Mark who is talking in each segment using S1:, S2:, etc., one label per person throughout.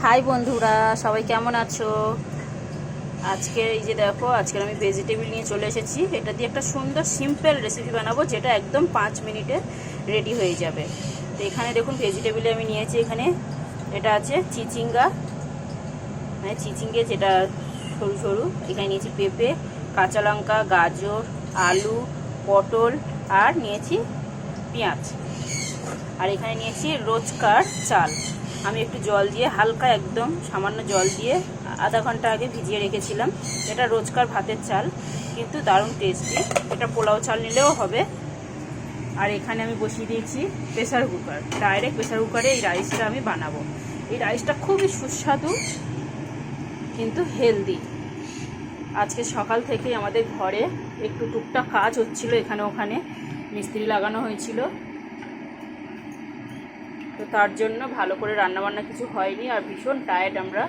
S1: High বন্ধুরা, সবাই কেমন আছো? আজকে এই যে দেখো, আজকে আমি ভেজিটেবিল নিয়ে চলে এসেছি। এটা দিয়ে একটা সুন্দর সিম্পল রেসিপি বানাবো, যেটা একদম 5 মিনিটে রেডি হয়ে যাবে। তো এখানে দেখুন ভেজিটেবিলে আমি নিয়েছি, এখানে এটা আছে চিচিঙ্গা, মানে চিচিঙ্গে যেটা সরু সরু। এখানে নিয়েছি পেঁপে, কাঁচা লঙ্কা, গাজর, আলু, পটল, আর নিয়েছি পেঁয়াজ। আর এখানে নিয়েছি রোজকার চাল। আমি একটু জল দিয়ে, হালকা একদম সামান্য জল দিয়ে আধা ঘন্টা আগে ভিজিয়ে রেখেছিলাম। এটা রোজকার ভাতের চাল, কিন্তু দারুণ টেস্টি। এটা পোলাও চাল নিলেও হবে। আর এখানে আমি বসিয়ে দিয়েছি প্রেসার কুকার। ডাইরেক্ট প্রেসার কুকারে এই রাইসটা আমি বানাবো। এই রাইসটা খুবই সুস্বাদু কিন্তু হেলদি। আজকে সকাল থেকেই আমাদের ঘরে একটু টুকটাক কাজ হচ্ছিল, এখানে ওখানে মিস্ত্রি লাগানো হয়েছিল। তো তার জন্য ভালো করে রান্নাবান্না কিছু হয়নি, আর ভীষণ টায়ার্ড আমরা,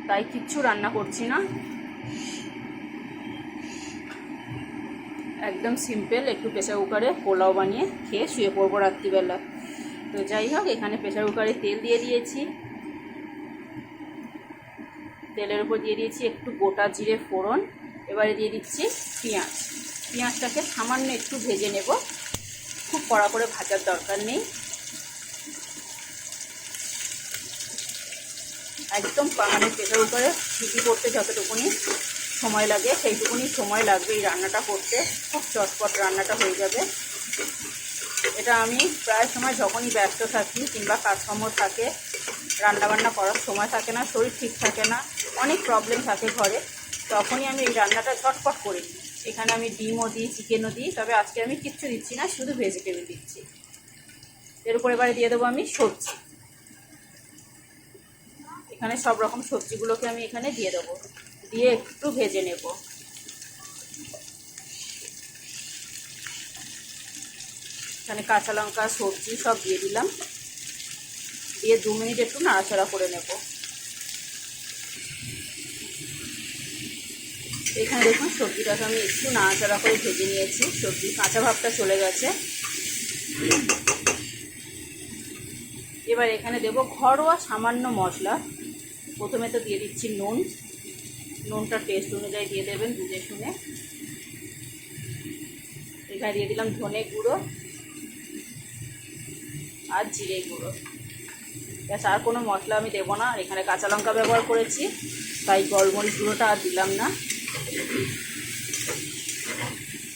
S1: তাই কিচ্ছু রান্না করছি না। একদম সিম্পল একটু প্রেসার কুকারে পোলাও বানিয়ে খেয়ে শুয়ে পড়বো রাত্রিবেলা। তো যাই হোক, এখানে প্রেসার কুকারে তেল দিয়ে দিয়েছি। তেলের উপর দিয়ে দিয়েছি একটু গোটা জিরে ফোড়ন। এবারে দিয়ে দিচ্ছি পেঁয়াজ। পেঁয়াজটাকে সামান্য একটু ভেজে নেব, খুব কড়া করে ভাজার দরকার নেই। একদম মানে প্রেসার কুকারে সিটি করতে যতটুকুনি সময় লাগে সেইটুকুনি সময় লাগবে এই রান্নাটা করতে। খুব চটপট রান্নাটা হয়ে যাবে। এটা আমি প্রায় সময় যখনই ব্যস্ত থাকি কিংবা কাজকর্ম থাকে, রান্নাবান্না করার সময় থাকে না, শরীর ঠিক থাকে না, অনেক প্রবলেম থাকে ঘরে, তখনই আমি এই রান্নাটা ঝটপট করে নিই। এখানে আমি ডিমও দিই, চিকেনও দিই, তবে আজকে আমি কিচ্ছু দিচ্ছি না, শুধু ভেজিটেবল দিচ্ছি। এর উপর এবারে দিয়ে দেবো আমি সবজি। এখানে সব রকম সবজিগুলোকে আমি এখানে দিয়ে দেবো, দিয়ে একটু ভেজে নেব। এখানে কাঁচা লঙ্কা, সবজি সব দিয়ে দিলাম, দিয়ে 2 মিনিট একটু নাড়াচাড়া করে নেব। এখানে দেখুন সবজিটাকে আমি একটু নাড়াচাড়া করে ভেজে নিয়েছি, সবজির কাঁচা ভাবটা চলে গেছে। এবার এখানে দেব ঘরোয়া সামান্য মশলা। প্রথমে তো দিয়ে দিচ্ছি নুন। নুনটা টেস্ট অনুযায়ী দিয়ে দেবেন, বুঝে শুনে। এখানে দিয়ে দিলাম ধনে গুঁড়ো আর জিরে গুঁড়ো। ব্যাস, আর কোনো মশলা আমি দেবো না। এখানে কাঁচা লঙ্কা ব্যবহার করেছি, তাই গোলমরিচ গুঁড়োটা আর দিলাম না।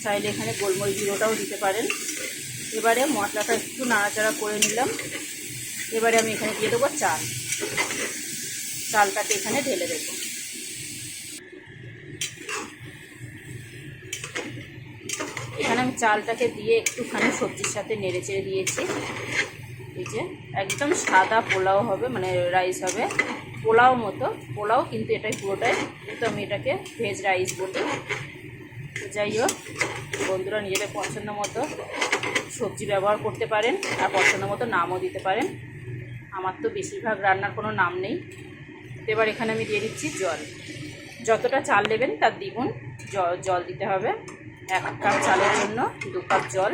S1: চাইলে এখানে গোলমরিচ গুঁড়োটাও দিতে পারেন। এবারে মশলাটা একটু নাড়াচাড়া করে নিলাম। এবারে আমি এখানে দিয়ে দেবো চাল। চালটাকে এখানে ঢেলে দেবো। এখানে আমি চালটাকে দিয়ে একটুখানি সবজির সাথে নেড়ে চেড়ে দিয়েছি। এই যে একদম সাদা পোলাও হবে, মানে রাইস হবে পোলাও মতো। পোলাও কিন্তু এটাই পুরোটাই, কিন্তু আমি এটাকে ভেজ রাইস বলি। যাই হোক, বন্ধুরা নিজেদের পছন্দ মতো সবজি ব্যবহার করতে পারেন, আর পছন্দ মতো নামও দিতে পারেন। আমার তো বেশিরভাগ রান্নার কোনো নাম নেই। এবার এখানে আমি দিয়ে দিচ্ছি জল। যতটা চাল নেবেন তার দ্বিগুণ জল দিতে হবে। 1 কাপ চালের জন্য 2 কাপ জল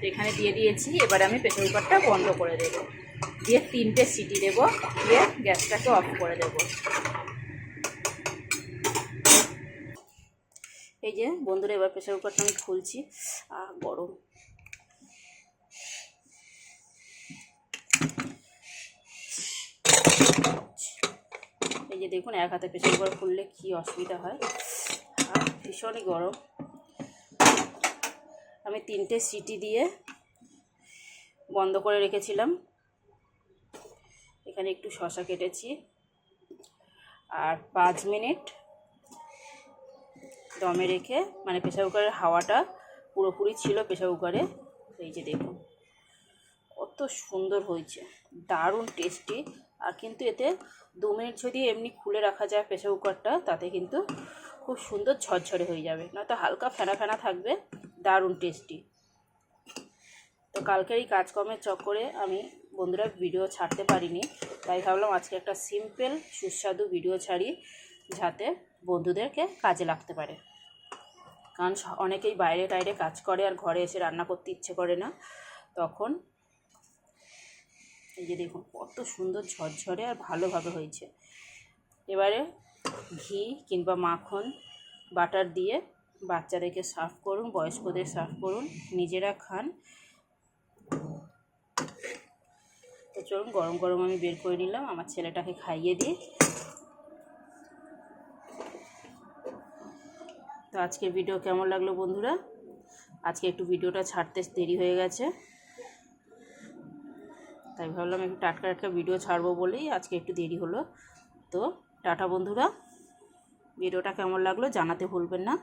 S1: এখানে দিয়ে দিয়েছি। এবারে আমি প্রেসার কুকারটা বন্ধ করে দেব, দিয়ে 3টে সিটি দেব, দিয়ে গ্যাসটাকে অফ করে দেব। এই যে বন্ধুরা, এবার প্রেসার কুকারটা আমি খুলছি। গরম। এই যে দেখুন, এক হাতে প্রেসার কুকার খুললে কী অসুবিধা হয়, ভীষণই গরম। আমি 3টে সিটি দিয়ে বন্ধ করে রেখেছিলাম। এখানে একটু শসা কেটেছি, আর 5 মিনিট দমে রেখে, মানে প্রেসার কুকারের হাওয়াটা পুরোপুরি ছিল প্রেসার কুকারে। এই যে দেখুন কত সুন্দর হয়েছে, দারুণ টেস্টি। আর কিন্তু এতে 2 মিনিট যদি এমনি খুলে রাখা যায় প্রেসার কুকারটা, তাতে কিন্তু খুব সুন্দর ঝরঝরে হয়ে যাবে, নয়তো হালকা ফেনা ফেনা থাকবে। দারুণ টেস্টি। তো কালকের এই কাজকর্মের চক্করে আমি বন্ধুরা ভিডিও ছাড়তে পারিনি, তাই ভাবলাম আজকে একটা সিম্পল সুস্বাদু ভিডিও ছাড়ি, যাতে বন্ধুদেরকে কাজে লাগতে পারে। কারণ অনেকেই বাইরে টাইরে কাজ করে আর ঘরে এসে রান্না করতে ইচ্ছে করে না, তখন এই যে দেখুন কত সুন্দর ঝরঝরে আর ভালোভাবে হয়েছে। এবারে ঘি কিংবা মাখন বাটার দিয়ে বাচ্চাদেরকে সার্ভ করুন, বয়স্কদের সার্ভ করুন, নিজেরা খান। তো চলুন গরম গরম আমি বের করে নিলাম, আমার ছেলেটাকে খাইয়ে দিই। তো আজকের ভিডিও কেমন লাগলো বন্ধুরা? আজকে একটু ভিডিওটা ছাড়তে দেরি হয়ে গেছে, তাই ভাবলাম একটু টাটকা টাটকা ভিডিও ছাড়বো বলেই আজকে একটু দেরি হলো। তো টাটা বন্ধুরা, ভিডিওটা কেমন লাগলো জানাতে ভুলবেন না।